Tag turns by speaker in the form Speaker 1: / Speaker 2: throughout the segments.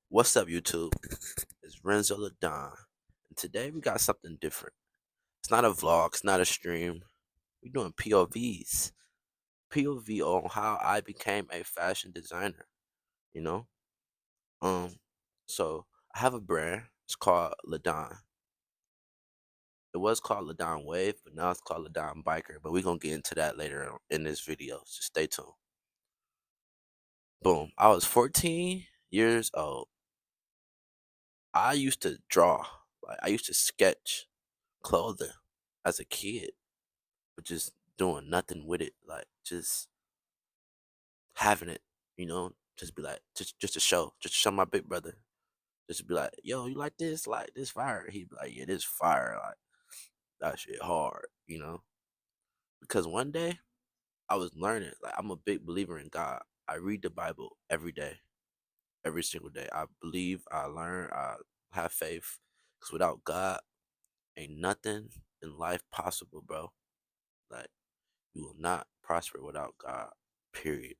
Speaker 1: What's up, YouTube? It's Renzo LaDon, and today we got something different. It's not a vlog, it's not a stream. We're doing POVs. POV on how I became a fashion designer. You know, um, so I have a brand. It's called LaDon. It was called LaDon Wave, but now it's called LaDon Biker. But we're gonna get into that later in this video. So stay tuned. Boom. I was 14 years old. I used to draw. Like I used to sketch clothing as a kid, but just doing nothing with it, like just having it, just be like, just to show my big brother, just to be like, yo, you like this fire? He'd be like, yeah, this fire, like that shit hard, because one day I was learning, like I'm a big believer in God. I read the Bible every day, every single day. I believe, I learn, I have faith, because without God, ain't nothing in life possible, bro. Like, you will not prosper without God, period.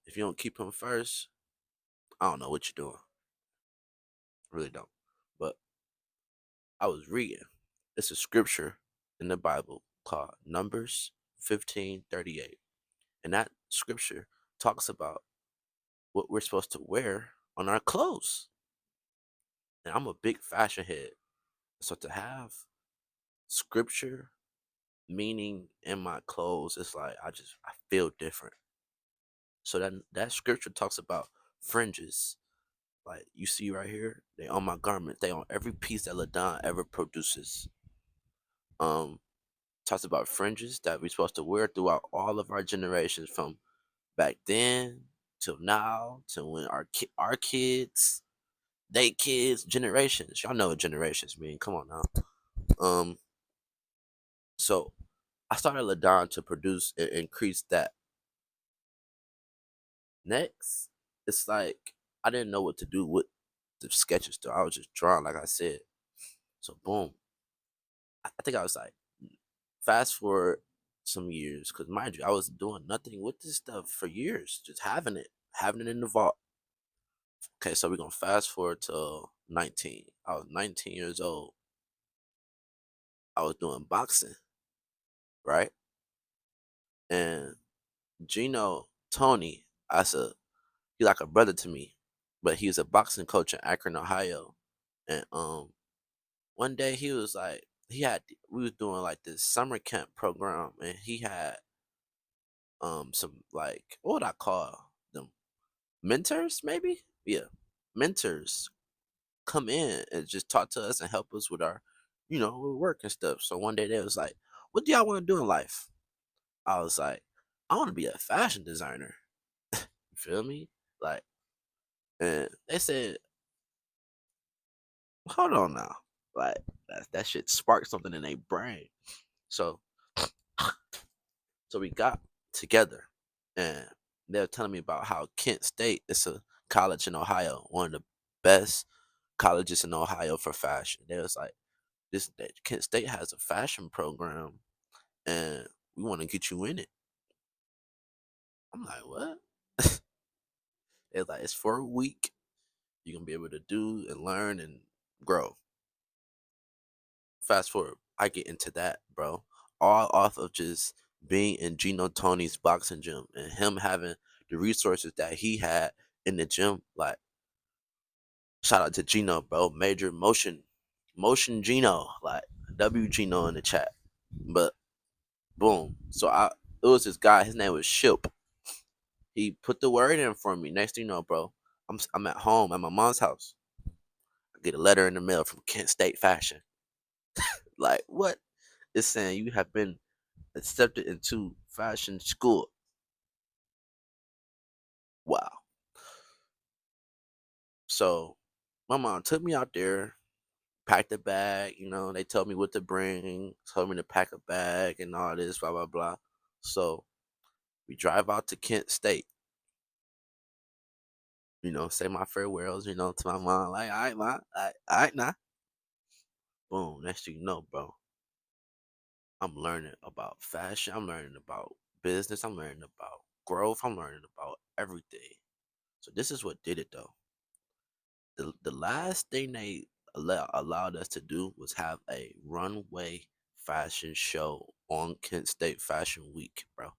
Speaker 1: If you don't keep him first, I don't know what you're doing. Really don't. But I was reading. It's a scripture in the Bible called Numbers 15:38. And that scripture talks about what we're supposed to wear on our clothes. And I'm a big fashion head. So to have scripture meaning in my clothes, it's like I feel different. So that scripture talks about fringes. Like you see right here, they on my garment. They on every piece that Ladon ever produces. Um, Talks about fringes that we're supposed to wear throughout all of our generations, from back then till now, to when our kids, they kids, generations. Y'all know what generations mean. Come on now. Um, so I started Ladon to produce and increase that. Next, it's like I didn't know what to do with the sketches. Though I was just drawing, like I said. So boom, I think I was like, fast forward some years, because mind you, I was doing nothing with this stuff for years, just having it in the vault. Okay, so we're gonna fast forward to 19. I was 19 years old. I was doing boxing, right? And Gino Tony, he like a brother to me, but he was a boxing coach in Akron, Ohio. And one day he was like, we was doing like this summer camp program, and he had some, like, what would I call them, mentors, maybe? Yeah, mentors come in and just talk to us and help us with our, with work and stuff. So one day they was like, what do y'all want to do in life? I was like, I want to be a fashion designer. You feel me? Like, and they said, hold on now. Like, that shit sparked something in their brain. So so we got together, and they were telling me about how Kent State is a college in Ohio, one of the best colleges in Ohio for fashion. They was like, this that Kent State has a fashion program, and we want to get you in it. I'm like, what? It's like, it's for a week. You're gonna be able to do and learn and grow. Fast forward, I get into that, bro. All off of just being in Gino Tony's boxing gym and him having the resources that he had in the gym. Like, shout out to Gino, bro. Major motion Gino, like W Gino in the chat. But boom. So it was this guy, his name was Ship. He put the word in for me. Next thing you know, bro, I'm at home at my mom's house. I get a letter in the mail from Kent State Fashion. Like, what? It's saying you have been accepted into fashion school. Wow. So my mom took me out there, packed a bag, they told me what to bring, told me to pack a bag and all this, blah blah blah. So we drive out to Kent State, say my farewells, to my mom, like, all right, ma, all right, nah. Boom, next thing you know, bro, I'm learning about fashion, I'm learning about business, I'm learning about growth, I'm learning about everything. So this is what did it though. The last thing they allowed us to do was have a runway fashion show on Kent State Fashion Week, bro.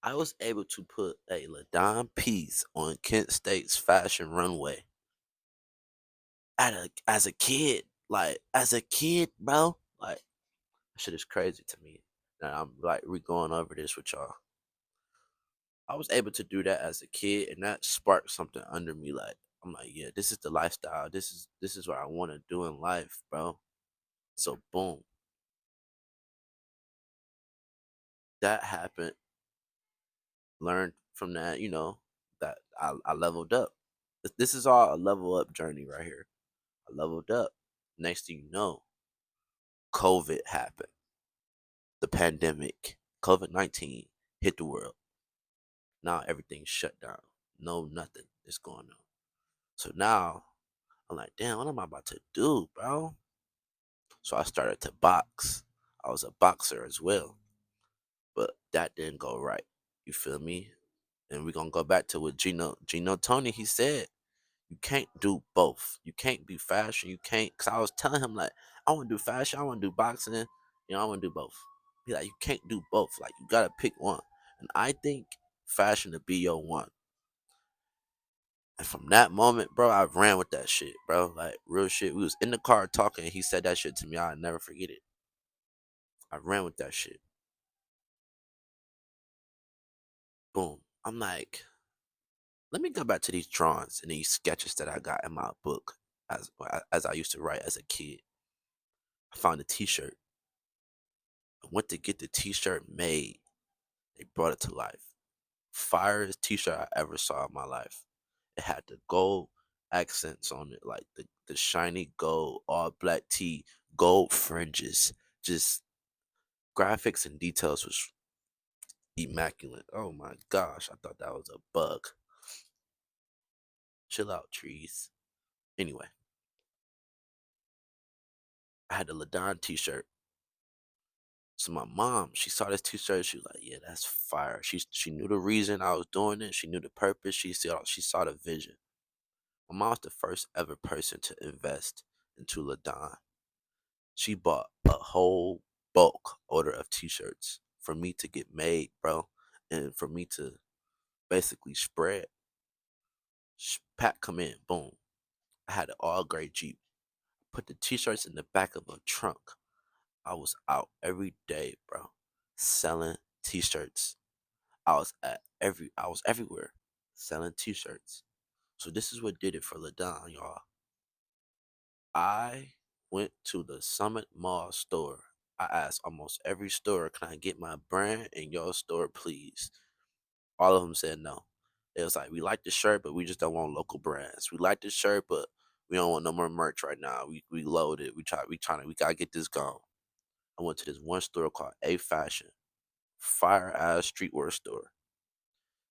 Speaker 1: I was able to put a Ladon piece on Kent State's fashion runway as a kid. Like as a kid, bro. Like shit is crazy to me. And I'm like re going over this with y'all. I was able to do that as a kid, and that sparked something under me. Like I'm like, yeah, this is the lifestyle. This is what I want to do in life, bro. So boom, that happened. Learned from that, that I leveled up. This is all a level up journey right here. I leveled up. Next thing you know, COVID happened. The pandemic, COVID-19 hit the world. Now everything's shut down. No, nothing is going on. So now I'm like, damn, what am I about to do, bro? So I started to box. I was a boxer as well, but that didn't go right. You feel me? And we're gonna go back to what Gino Tony he said. You can't do both. You can't be fashion. You can't. Cause I was telling him like, I want to do fashion. I want to do boxing. I want to do both. He like, you can't do both. Like, you gotta pick one. And I think fashion to be your one. And from that moment, bro, I ran with that shit, bro. Like real shit. We was in the car talking. And he said that shit to me. I'll never forget it. I ran with that shit. Boom. I'm like, let me go back to these drawings and these sketches that I got in my book as I used to write as a kid. I found a T-shirt. I went to get the T-shirt made. They brought it to life. Firest T-shirt I ever saw in my life. It had the gold accents on it, like the shiny gold, all black tee, gold fringes. Just graphics and details was immaculate. Oh my gosh, I thought that was a bug. Chill out, trees. Anyway, I had the Ladon T-shirt. So my mom, she saw this T-shirt. She was like, "Yeah, that's fire." She knew the reason I was doing it. She knew the purpose. She saw the vision. My mom's the first ever person to invest into Ladon. She bought a whole bulk order of T-shirts for me to get made, bro, and for me to basically spread. Pack come in, boom. I had an all gray Jeep. Put the T-shirts in the back of a trunk. I was out every day, bro, selling T-shirts. I was everywhere selling T-shirts. So this is what did it for Ladon, y'all. I went to the Summit Mall store. I asked almost every store, "Can I get my brand in your store, please?" All of them said no. It was like, "We like the shirt, but we just don't want local brands. We like the shirt, but we don't want no more merch right now. We loaded. We gotta get this gone." I went to this one store called A Fashion, fire ass streetwear store.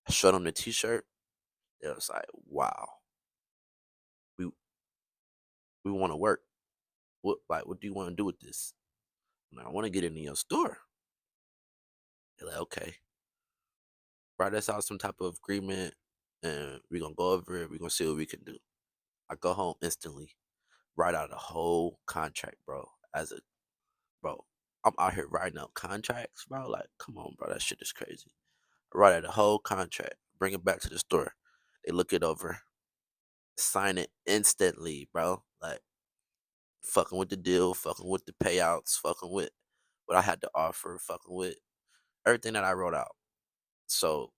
Speaker 1: I showed them the T-shirt. It was like, wow, we we want to work. What do you want to do with this? I'm like, I want to get into your store. They're like, okay, write us out some type of agreement, and we're gonna go over it. We're gonna see what we can do. I go home instantly, write out a whole contract, bro. Bro, I'm out here writing out contracts, bro. Like, come on, bro, that shit is crazy. I write out a whole contract, bring it back to the store. They look it over, sign it instantly, bro. Like, fucking with the deal, fucking with the payouts, fucking with what I had to offer, fucking with everything that I wrote out. So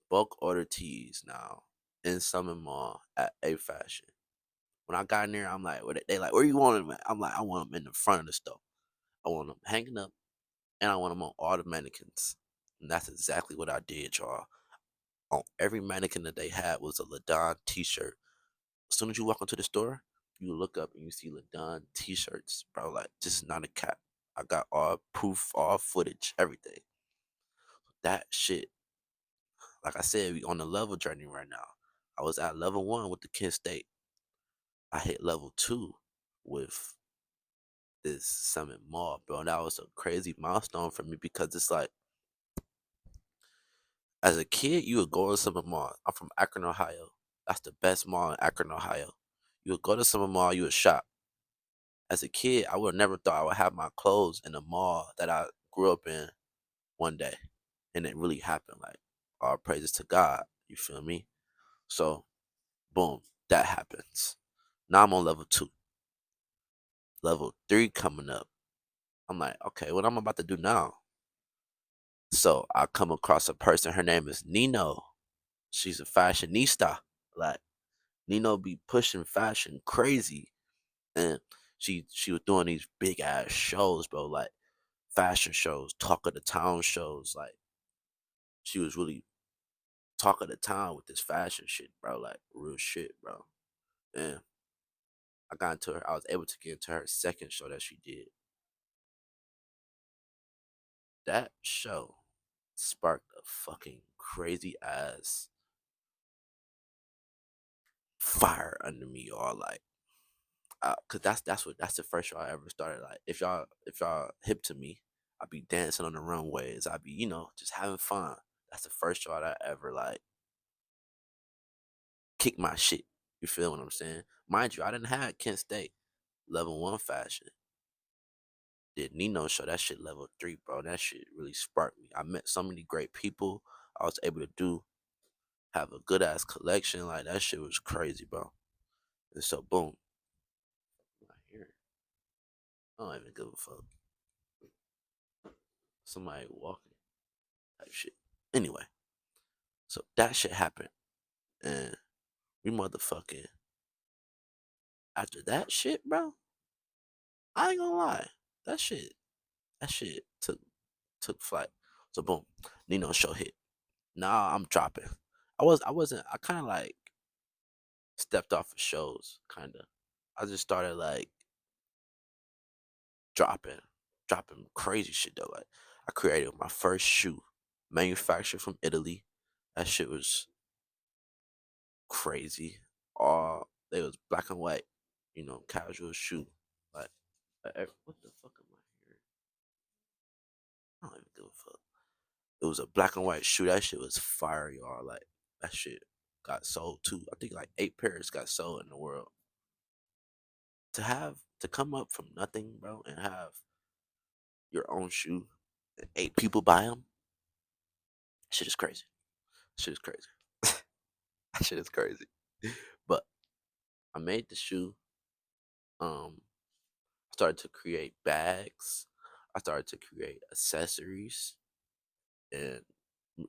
Speaker 1: bulk order tees now in Summit Mall at A Fashion. When I got in there, I'm like, they like, where you want them at? I'm like, I want them in the front of the store. I want them hanging up, and I want them on all the mannequins. And that's exactly what I did, y'all. On every mannequin that they had was a Ladon T-shirt. As soon as you walk into the store, you look up and you see Ladon T-shirts, bro. Like, this is not a cap. I got all proof, all footage, everything. That shit, like I said, we on the level journey right now. I was at level 1 with the Kent State. I hit level 2 with this Summit Mall, bro. And that was a crazy milestone for me because it's like As a kid, you would go to Summer Mall. I'm from Akron, Ohio. That's the best mall in Akron, Ohio. You would go to Summer Mall, you would shop. As a kid, I would have never thought I would have my clothes in a mall that I grew up in one day. And it really happened. Like, all praises to God. You feel me? So, boom, that happens. Now I'm on level two. Level three coming up. I'm like, okay, what I'm about to do now? So I come across a person, her name is Nino. She's a fashionista. Like, Nino be pushing fashion crazy. And she was doing these big ass shows, bro, like fashion shows, talk of the town shows. Like, she was really talk of the town with this fashion shit, bro. Like, real shit, bro. And I was able to get into her second show that she did. That show sparked a fucking crazy ass fire under me, y'all. Like, cause that's the first show I ever started. Like, if y'all hip to me, I'd be dancing on the runways. I'd be, just having fun. That's the first show that I ever like kick my shit. You feel what I'm saying? Mind you, I didn't have Kent State level one fashion. Did Nino show that shit level three, bro? That shit really sparked me. I met so many great people. I was able to have a good ass collection. Like, that shit was crazy, bro. And so boom, I hear it. I don't even give a fuck. Somebody walking type shit. Anyway, so that shit happened, and we motherfucking after that shit, bro. I ain't gonna lie, that shit took flight. So boom, Nino show hit. Now I'm dropping. I kind of like stepped off of shows, kind of. I just started like dropping, dropping crazy shit though. Like, I created my first shoe, manufactured from Italy. That shit was crazy. All they was black and white, casual shoe. Like, what the fuck am I hearing? I don't even give a fuck. It was a black and white shoe. That shit was fire, y'all. Like, that shit got sold too. I think like 8 pairs got sold in the world. To come up from nothing, bro, and have your own shoe and 8 people buy them, shit is crazy. Shit is crazy. That shit is crazy. But I made the shoe. Um, started to create bags. I started to create accessories and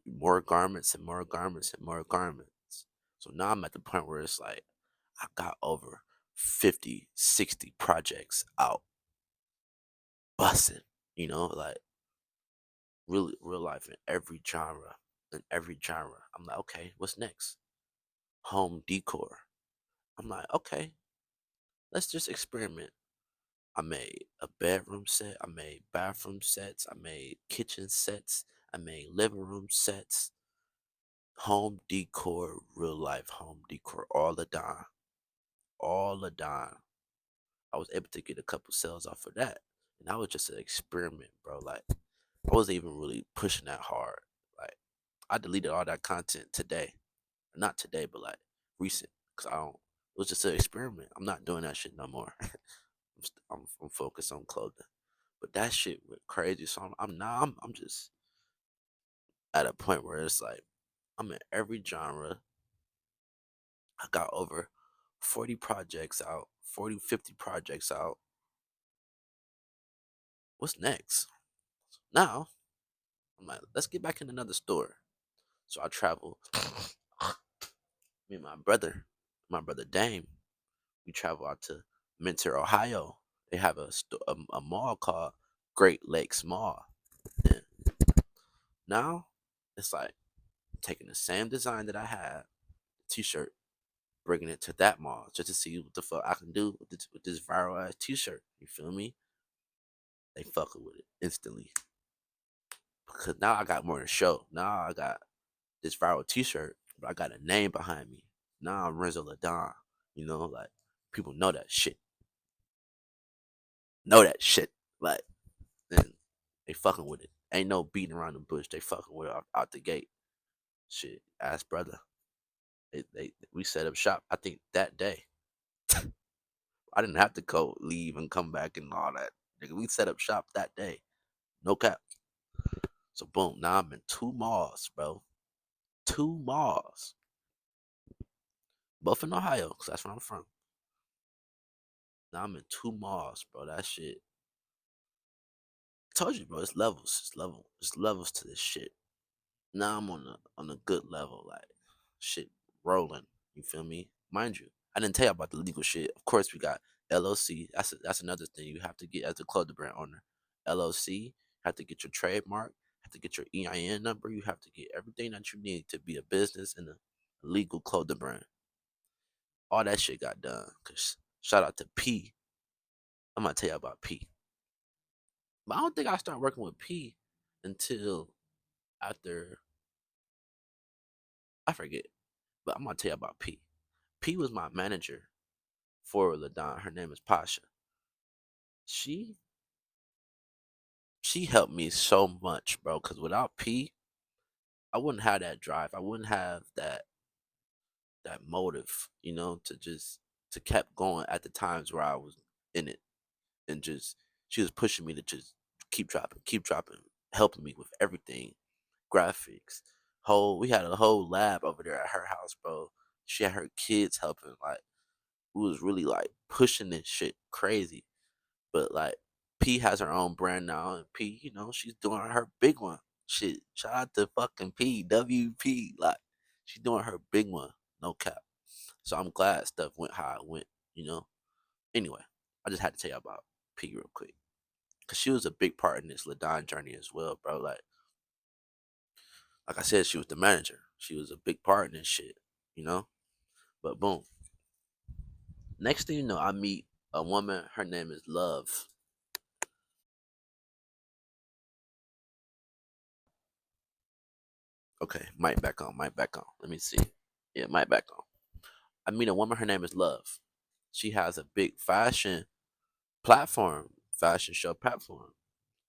Speaker 1: more garments and more garments and more garments. So now I'm at the point where it's like I got over 50, 60 projects out busting, like really real life in every genre. In every genre. I'm like, okay, what's next? Home decor. I'm like, okay, let's just experiment. I made a bedroom set. I made bathroom sets. I made kitchen sets. I made living room sets. Home decor, real life home decor, all the time. All the time. I was able to get a couple sales off of that. And that was just an experiment, bro. Like, I wasn't even really pushing that hard. Like, I deleted all that content today. Not today, but like recent. Cause I don't. It was just an experiment. I'm not doing that shit no more. I'm focused on clothing. But that shit went crazy. So I'm now I'm just at a point where it's like I'm in every genre. I got over 40 projects out, 40, 50 projects out. What's next? Now I'm like, let's get back in another store. So I travel. Me and my brother Dame, we travel out to Mentor, Ohio. They have a mall called Great Lakes Mall. And now it's like taking the same design that I had, t-shirt, bringing it to that mall just to see what the fuck I can do with this viral ass t-shirt. You feel me? They fucking with it instantly because now I got more to show. Now I got this viral t-shirt, but I got a name behind me. Now I'm Renzo Ladon. Like, people know that shit. Know that shit. Like, then they fucking with it. Ain't no beating around the bush. They fucking with it out the gate. Shit, ask brother. We set up shop. I think that day. I didn't have to go leave and come back and all that. Nigga, we set up shop that day. No cap. So boom, now I'm in two malls, bro. Two malls. Both in Ohio, because that's where I'm from. Now I'm in two malls, bro. That shit. I told you, bro, it's levels. It's levels to this shit. Now I'm on a good level, like shit rolling. You feel me? Mind you, I didn't tell you about the legal shit. Of course, we got LLC. That's another thing you have to get as a clothing brand owner. LLC. Have to get your trademark. Have to get your EIN number. You have to get everything that you need to be a business and a legal clothing brand. All that shit got done. Cause shout out to P. I'm gonna tell you about P. But I don't think I started working with P until after I forget. But I'm gonna tell you about P. P was my manager for Ladon. Her name is Pasha. She she helped me so much, bro. Cause without P, I wouldn't have that drive. I wouldn't have that motive, to just to kept going at the times where I was in it, and just she was pushing me to just keep dropping, helping me with everything, graphics. We had a whole lab over there at her house, bro. She had her kids helping, like we was really like pushing this shit crazy. But like P has her own brand now, and P, she's doing her big one. Shit, shout out to fucking P, WP. Like she's doing her big one, no cap. So I'm glad stuff went how it went. You know. Anyway, I just had to tell you about P real quick, cause she was a big part in this Ladon journey as well, bro. Like I said, she was the manager. She was a big part in this shit. You know. But boom, next thing you know, I meet a woman. Her name is Love. Okay, mic back on, mic back on. Let me see. Yeah, mic back on. I meet a woman, her name is Love. She has a big fashion show platform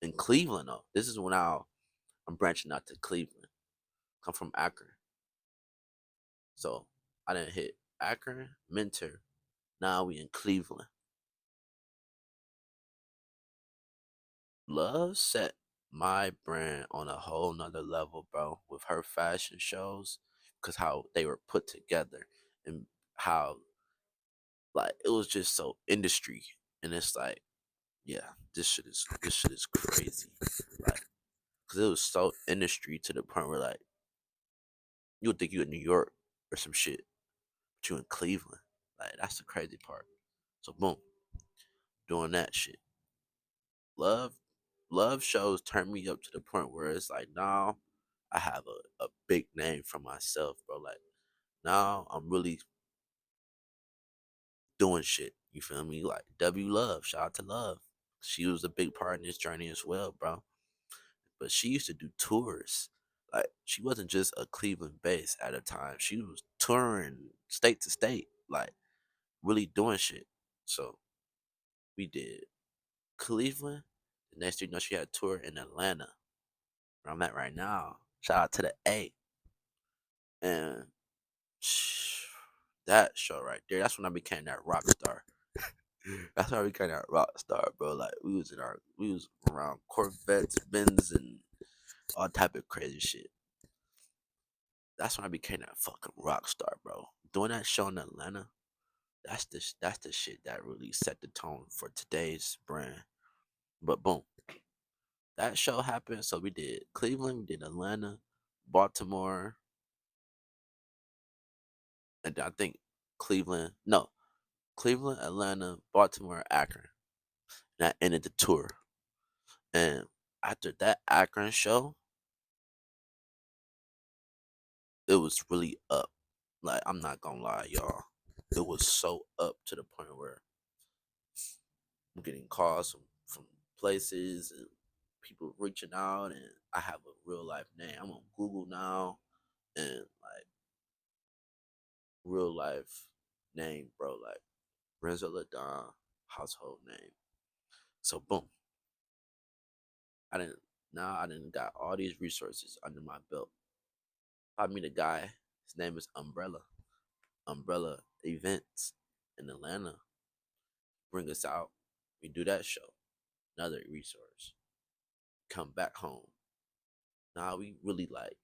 Speaker 1: in Cleveland though. This is when I'm branching out to Cleveland. I'm from Akron. So I didn't hit Akron, Mentor. Now we in Cleveland. Love set my brand on a whole nother level, bro, with her fashion shows, because how they were put together and how like it was just so industry, and it's like, yeah, this shit is crazy, like, cause it was so industry to the point where like you would think you in New York or some shit, but you in Cleveland, like that's the crazy part. So boom, doing that shit, love, love shows turn me up to the point where it's like now I have a big name for myself, bro. Like now I'm really doing shit. You feel me? Like W Love, shout out to Love. She was a big part in this journey as well, bro. But she used to do tours. Like she wasn't just a Cleveland base at a time. She was touring state to state, like really doing shit. So we did Cleveland. The next thing you know, she had a tour in Atlanta, where I'm at right now. Shout out to the A. And that show right there, that's when I became that rock star. That's how we became that rock star, bro. Like we was around Corvettes, Benz, and all type of crazy shit. That's when I became that fucking rock star, bro. Doing that show in Atlanta, that's the shit that really set the tone for today's brand. But boom, that show happened. So we did Cleveland, we did Atlanta, Baltimore, and I think Cleveland. No, Cleveland, Atlanta, Baltimore, Akron. And that ended the tour. And after that Akron show, it was really up. Like I'm not gonna lie, y'all. It was so up to the point where I'm getting calls from places and people reaching out, and I have a real life name. I'm on Google now, and like real life name, bro. Like Renzo Ladon, household name. So boom, I didn't. Now I didn't got all these resources under my belt. I meet a guy. His name is Umbrella. Umbrella Events in Atlanta. Bring us out. We do that show. Another resource. Come back home. Now we really like,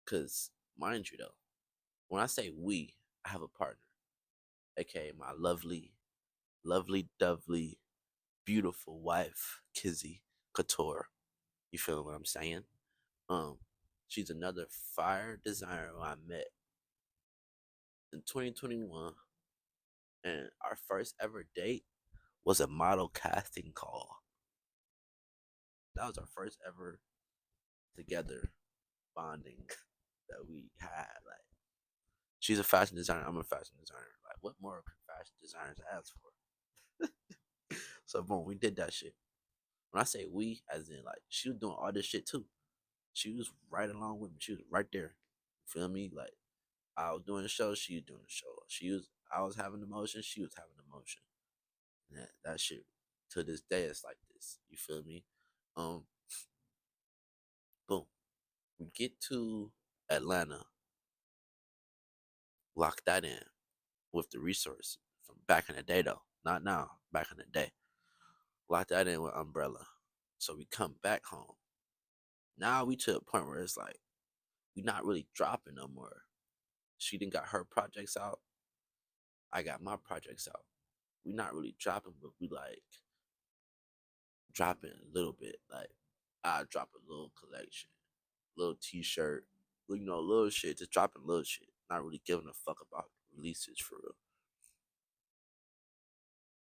Speaker 1: cause mind you though, when I say we, I have a partner, aka my lovely, dovely, beautiful wife, Kizzy Couture. You feel what I'm saying? Um, she's another fire designer who I met in 2021, and our first ever date was a model casting call. That was our first ever together bonding that we had. Like, she's a fashion designer. I'm a fashion designer. Like, what more could fashion designers ask for? So, boom, we did that shit. When I say we, as in like she was doing all this shit too. She was right along with me. She was right there. You feel me? Like I was doing the show, she was doing the show. I was having emotion, she was having emotion. And that shit to this day it's like this. You feel me? Um, boom. We get to Atlanta, lock that in with the resource from back in the day though. Not now, back in the day. Lock that in with Umbrella. So we come back home. Now we to a point where it's like we not really dropping no more. She didn't got her projects out. I got my projects out. We not really dropping, but we like dropping a little bit. Like I drop a little collection, little T-shirt, little shit. Just dropping little shit. Not really giving a fuck about releases for real.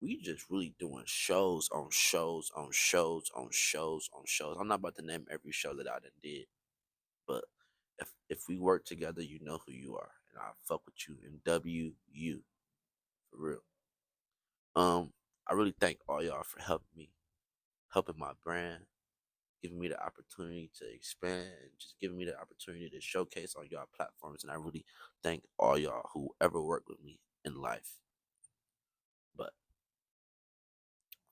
Speaker 1: We just really doing shows on shows on shows on shows on shows. I'm not about to name every show that I done did, but if we work together, you know who you are, and I fuck with you and you for real. I really thank all y'all for helping me, helping my brand, giving me the opportunity to expand, and just giving me the opportunity to showcase on y'all platforms. And I really thank all y'all who ever worked with me in life. But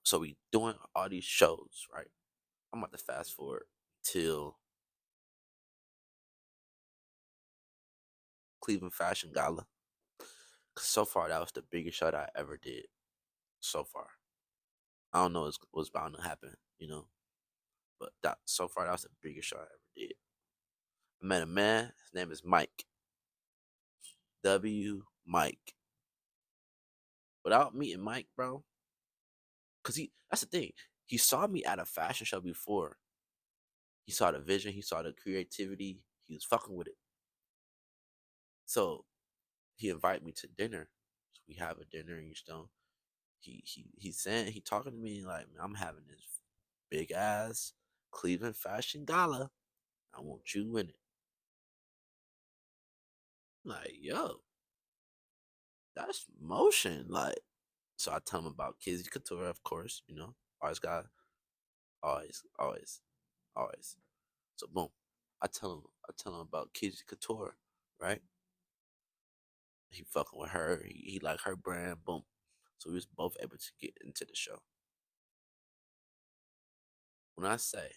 Speaker 1: so we doing all these shows, right? I'm about to fast forward till Cleveland Fashion Gala. 'Cause so far, that was the biggest show that I ever did. So far, I don't know what's bound to happen, but that so far that was the biggest show I ever did. I met a man. His name is Mike. Mike. Without meeting Mike, bro, cause that's the thing. He saw me at a fashion show before. He saw the vision, he saw the creativity, he was fucking with it. So he invited me to dinner. So we have a dinner in Stone. He's saying he talking to me like, man, I'm having this big ass Cleveland Fashion Gala. I want you in it. Like, yo, that's motion. Like, so I tell him about Kizzy Couture, of course. Always got always, always. So boom. I tell him about Kizzy Couture, right? He fucking with her. He like her brand, boom. So we was both able to get into the show. When I say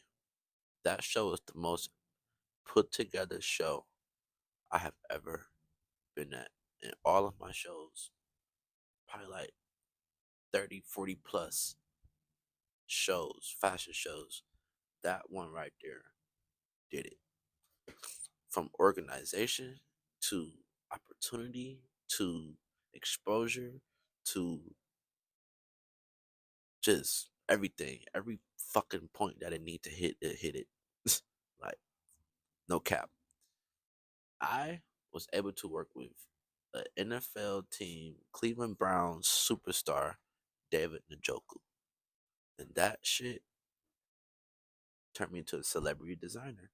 Speaker 1: that show is the most put together show I have ever been at in all of my shows, probably like 30, 40 plus shows, fashion shows, that one right there did it. From organization to opportunity to exposure to just everything, every fucking point that it need to hit, it hit it. Like, no cap. I was able to work with an NFL team, Cleveland Browns superstar, David Njoku. And that shit turned me into a celebrity designer.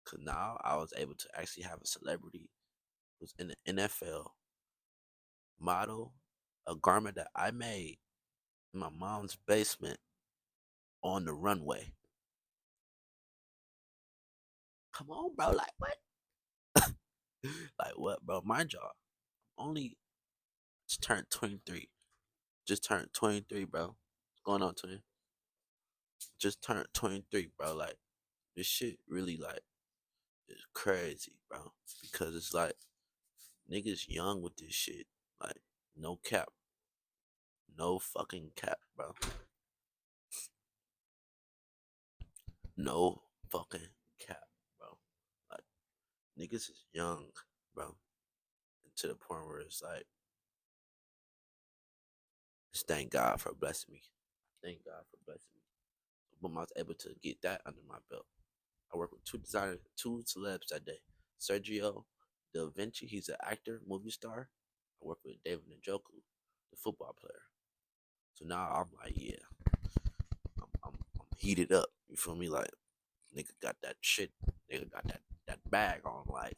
Speaker 1: Cause now I was able to actually have a celebrity who's in the NFL model a garment that I made in my mom's basement on the runway. Come on, bro. Like what? Like what, bro? My job. Only just turned 23. Just turned 23, bro. What's going on, 20? Just turned 23, bro. Like this shit really like is crazy, bro. Because it's like niggas young with this shit. Like, no cap. No fucking cap, bro. No fucking cap, bro. Like, niggas is young, bro. And to the point where it's like, just thank God for blessing me. Thank God for blessing me. But I was able to get that under my belt. I work with two designers, two celebs that day. Sergio Da Vinci, he's an actor, movie star. I work with David Njoku, the football player. So now I'm like, yeah, I'm heated up. You feel me? Like, nigga got that shit. Nigga got that bag on. Like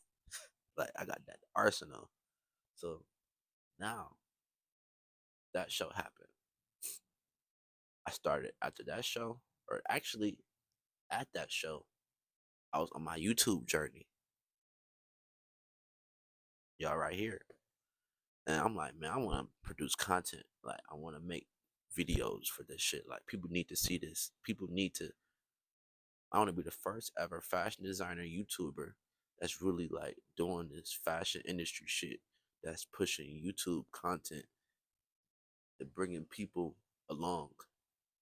Speaker 1: I got that arsenal. So now that show happened. I started after that show, or actually at that show, I was on my YouTube journey. Y'all right here. And I'm like, man, I want to produce content. Like, I want to make videos for this shit. Like, people need to see this. People need to. I want to be the first ever fashion designer YouTuber that's really like doing this fashion industry shit. That's pushing YouTube content and bringing people along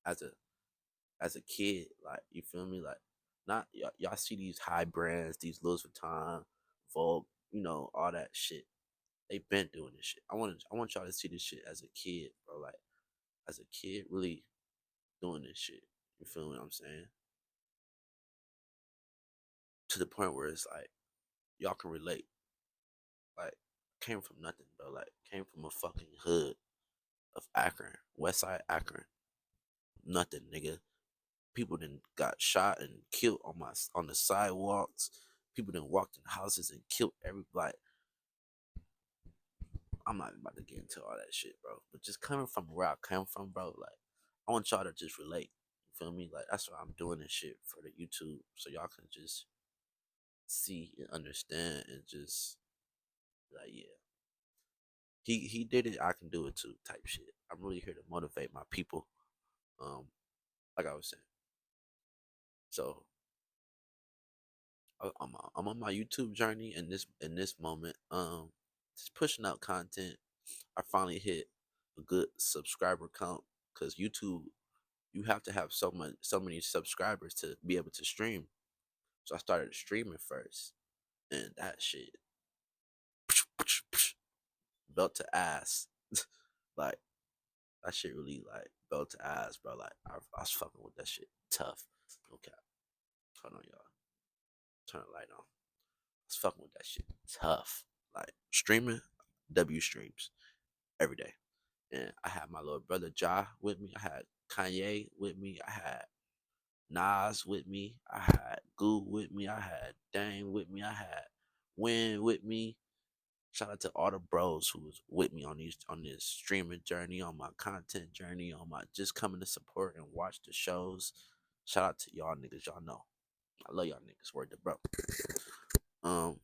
Speaker 1: as a kid. Like, you feel me? Like, not y'all see these high brands, these Louis Vuitton, Vogue, all that shit. They been doing this shit. I want y'all to see this shit as a kid, bro. Like, as a kid, really doing this shit. You feel what I'm saying? To the point where it's like y'all can relate. Like, came from nothing, bro. Like, came from a fucking hood of Akron, West Side Akron. Nothing, nigga. People then got shot and killed on the sidewalks. People then walked in houses and killed everybody. I'm not about to get into all that shit, bro. But just coming from where I come from, bro, like, I want y'all to just relate. You feel me? Like, that's why I'm doing this shit for the YouTube, so y'all can just see and understand and just like, yeah, he did it, I can do it too, type shit. I'm really here to motivate my people. Um, like I was saying, so I'm on my YouTube journey in this moment. Just pushing out content. I finally hit a good subscriber count because YouTube, you have to have so many subscribers to be able to stream. So I started streaming first, and that shit belt to ass. Like, that shit really like belt to ass, bro. Like, I was fucking with that shit tough. Okay, hold on, y'all. Turn the light on. I was fucking with that shit tough. Like, streaming, W streams every day. And I had my little brother Ja with me. I had Kanye with me. I had Nas with me. I had Goo with me. I had Dame with me. I had Win with me. Shout out to all the bros who was with me on this streaming journey, on my content journey, on my just coming to support and watch the shows. Shout out to y'all niggas. Y'all know I love y'all niggas. Word to bro. Um.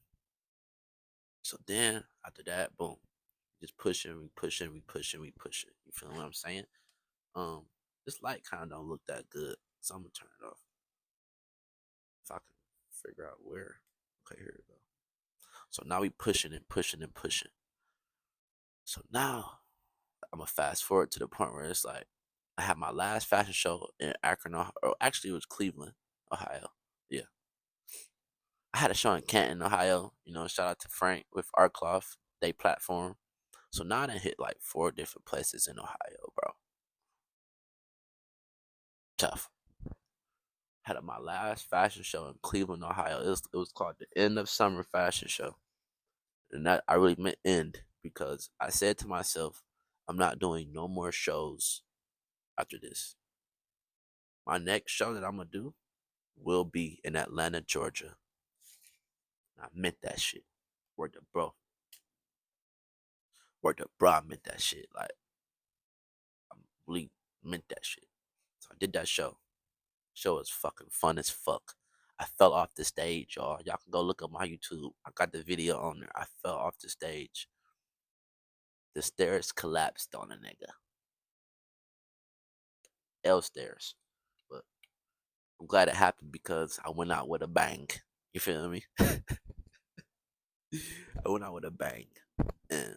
Speaker 1: So then after that, boom, just pushing, we pushing, we pushing, we pushing. You feel what I'm saying? Um. This light kind of don't look that good, so I'm gonna turn it off. If I can figure out where. Okay, here we go. So now we pushing and pushing and pushing. So now I'm gonna fast forward to the point where it's like I had my last fashion show in Akron, Ohio. Or actually, it was Cleveland, Ohio. Yeah, I had a show in Canton, Ohio. Shout out to Frank with Art Cloth, they platform. So now I done hit like 4 different places in Ohio, bro. Tough. Had my last fashion show in Cleveland, Ohio. It was called the End of Summer Fashion Show, and that I really meant end because I said to myself, I'm not doing no more shows after this. My next show that I'm gonna do will be in Atlanta, Georgia. And I meant that shit. Word to bro. Word to bro, I meant that shit. Like, I really meant that shit. So I did that show. Show was fucking fun as fuck. I fell off the stage, y'all. Y'all can go look up my YouTube. I got the video on there. I fell off the stage. The stairs collapsed on a nigga. L stairs. But I'm glad it happened because I went out with a bang. You feel me? I went out with a bang. And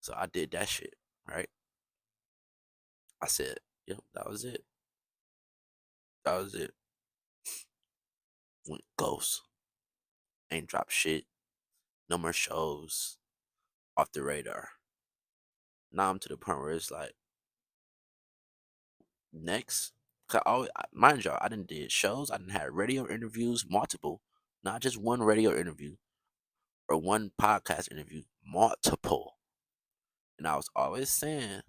Speaker 1: so I did that shit, right? I said, yep, that was it. That was it. Went ghost. Ain't drop shit. No more shows. Off the radar. Now I'm to the point where it's like, next. Cause mind y'all, I didn't did shows. I didn't have radio interviews, multiple, not just one radio interview or one podcast interview, multiple. And I was always saying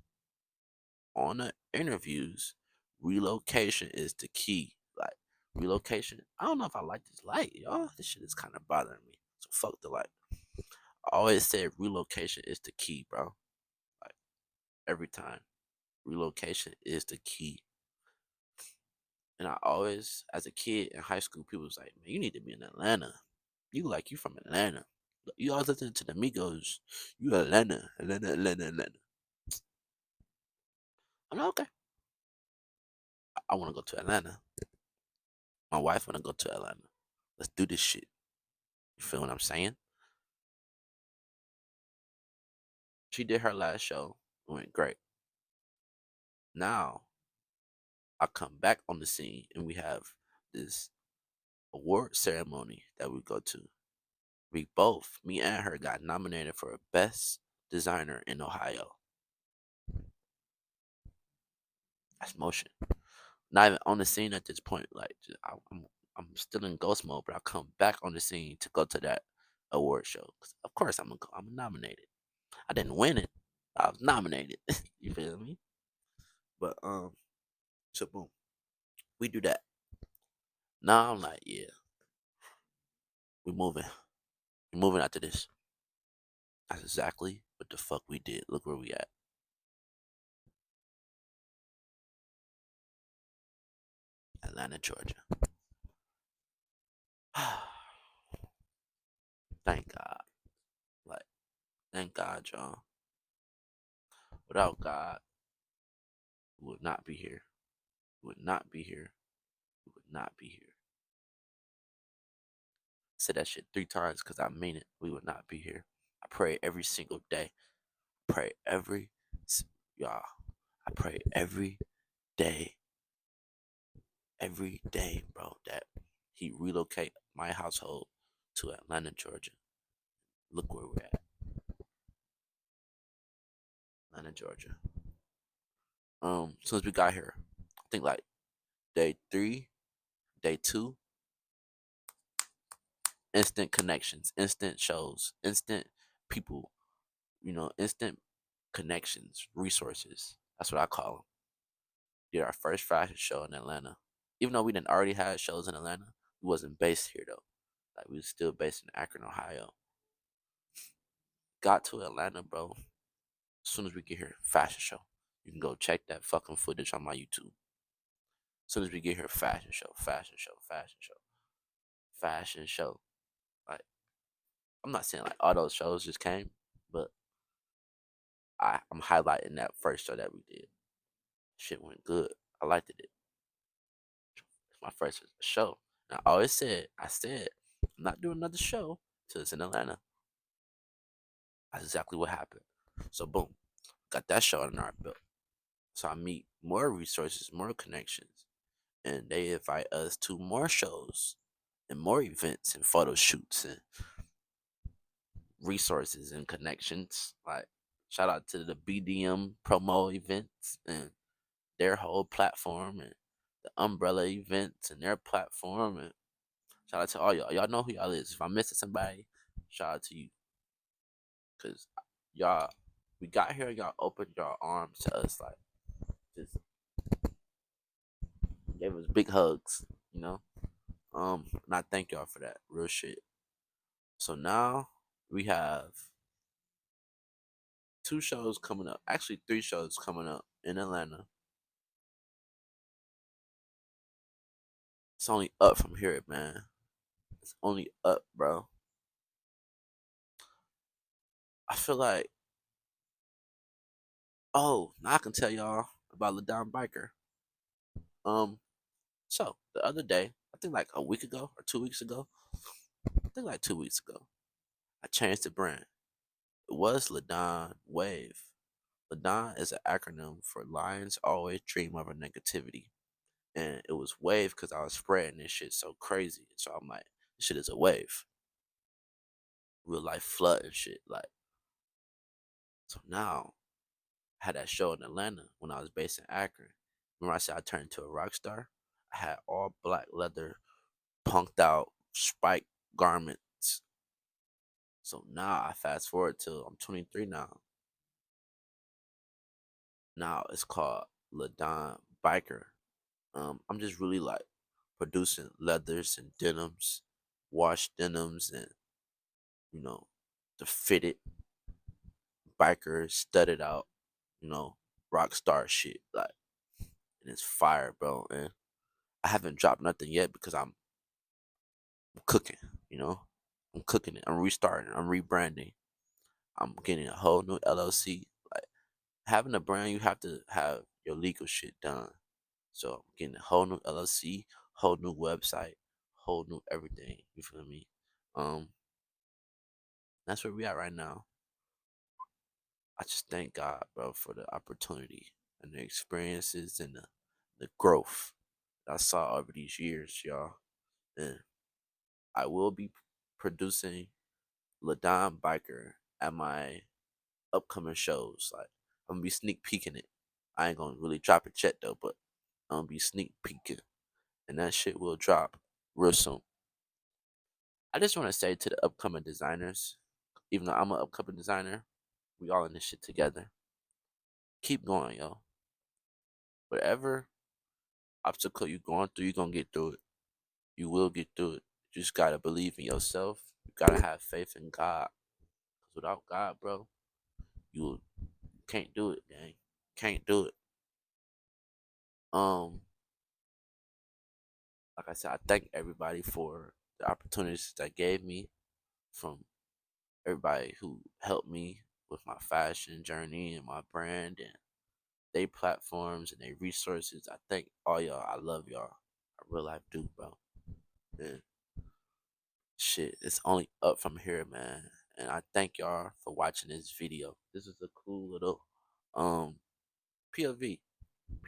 Speaker 1: on the interviews, relocation is the key. Like relocation. I don't know if I like this light, y'all. This shit is kind of bothering me. So fuck the light. I always said relocation is the key, bro. Like every time, relocation is the key. And I always, as a kid in high school, people was like, "Man, you need to be in Atlanta. You from Atlanta. You always listen to the Migos. You Atlanta, Atlanta, Atlanta, Atlanta." I'm like, okay. I want to go to Atlanta. My wife want to go to Atlanta. Let's do this shit. You feel what I'm saying? She did her last show. It went great. Now I come back on the scene and we have this award ceremony that we go to. We both, me and her, got nominated for a best designer in Ohio. That's motion. Not even on the scene at this point. Like I'm still in ghost mode, but I come back on the scene to go to that award show. 'Cause of course I'm gonna go. I'm nominated. I didn't win it. I was nominated. You feel me? But so boom, we do that. Now I'm like, yeah, we moving. We moving after this. That's exactly what the fuck we did. Look where we at. Atlanta, Georgia. Thank God. Like, thank God, y'all. Without God, we would not be here. We would not be here. We would not be here. I said that shit 3 times because I mean it. We would not be here. I pray every single day. Pray y'all. I pray day, every day, bro, that he relocate my household to Atlanta, Georgia. Look where we're at, Atlanta, Georgia. As soon as we got here, I think like day 3, day 2, instant connections, instant shows, instant people, instant connections, resources. That's what I call them. Did our first fashion show in Atlanta. Even though we didn't already had shows in Atlanta, we wasn't based here though. Like we was still based in Akron, Ohio. Got to Atlanta, bro. As soon as we get here, fashion show. You can go check that fucking footage on my YouTube. As soon as we get here, fashion show, fashion show, fashion show, fashion show. Like I'm not saying like all those shows just came, but I'm highlighting that first show that we did. Shit went good. I liked it. It's my first show. And I said, I'm not doing another show till it's in Atlanta. That's exactly what happened. So boom, got that show under our belt. So I meet more resources, more connections, and they invite us to more shows and more events and photo shoots and resources and connections. Like shout out to the BDM promo events and their whole platform and the umbrella events and their platform and shout out to all y'all. Y'all know who y'all is. If I'm missing somebody, shout out to you. Cause y'all we got here, y'all opened your arms to us like just gave us big hugs, you know? And I thank y'all for that. Real shit. So now we have 2 shows coming up. Actually 3 shows coming up in Atlanta. It's only up from here, man. It's only up, bro. I feel like now I can tell y'all about Ladon Biker. So the other day, I think like a week ago or 2 weeks ago, think like 2 weeks ago. I changed the brand. It was Ladon Wave. Ladon is an acronym for Lions Always Dream of a Negativity. And it was wave because I was spreading this shit so crazy. So I'm like, this shit is a wave. Real life flood and shit. Like, so now I had that show in Atlanta when I was based in Akron. Remember I said I turned into a rock star? I had all black leather, punked out, spike garments. So now I fast forward till I'm 23 now. Now it's called Ladon Biker. I'm just really like producing leathers and denims, washed denims, and you know, the fitted biker studded out, rock star shit. Like, and it's fire, bro. And I haven't dropped nothing yet because I'm cooking. You know, I'm cooking it. I'm restarting. I'm rebranding. I'm getting a whole new LLC. Like having a brand, you have to have your legal shit done. So I'm getting a whole new LLC, whole new website, whole new everything. You feel me? Um, that's where we at right now. I just thank God, bro, for the opportunity and the experiences and the growth that I saw over these years, y'all. And I will be producing Ladon Biker at my upcoming shows. Like I'm gonna be sneak peeking it. I ain't gonna really drop it yet though, but I'm gonna be sneak peeking, and that shit will drop real soon. I just want to say to the upcoming designers, even though I'm an upcoming designer, we all in this shit together. Keep going, yo. Whatever obstacle you're going through, you're gonna get through it. You will get through it. You just gotta believe in yourself. You gotta have faith in God. Cause without God, bro, you can't do it, gang. Can't do it. Um, like I said, I thank everybody for the opportunities that gave me, from everybody who helped me with my fashion journey and my brand and they platforms and they resources. I thank all y'all. I love y'all. I real life do, bro. And shit, it's only up from here, man. And I thank y'all for watching this video. This is a cool little um POV.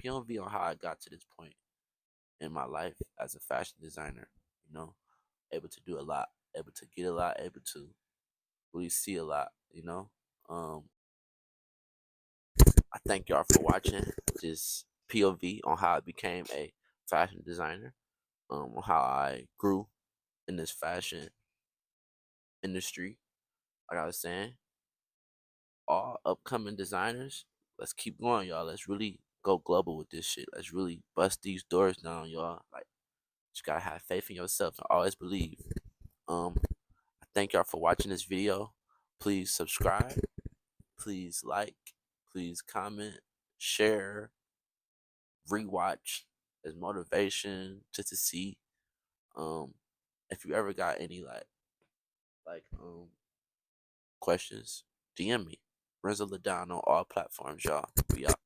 Speaker 1: POV on how I got to this point in my life as a fashion designer. You know, able to do a lot, able to get a lot, able to really see a lot. Um, I thank y'all for watching this POV on how I became a fashion designer. On how I grew in this fashion industry. Like I was saying, all upcoming designers, let's keep going, y'all. Let's really go global with this shit. Let's really bust these doors down, y'all. Like, you gotta have faith in yourself and always believe. I thank y'all for watching this video. Please subscribe. Please like. Please comment. Share. Rewatch as motivation just to see. Um, if you ever got any like questions, DM me. Renzo Ladon on all platforms, y'all. We out.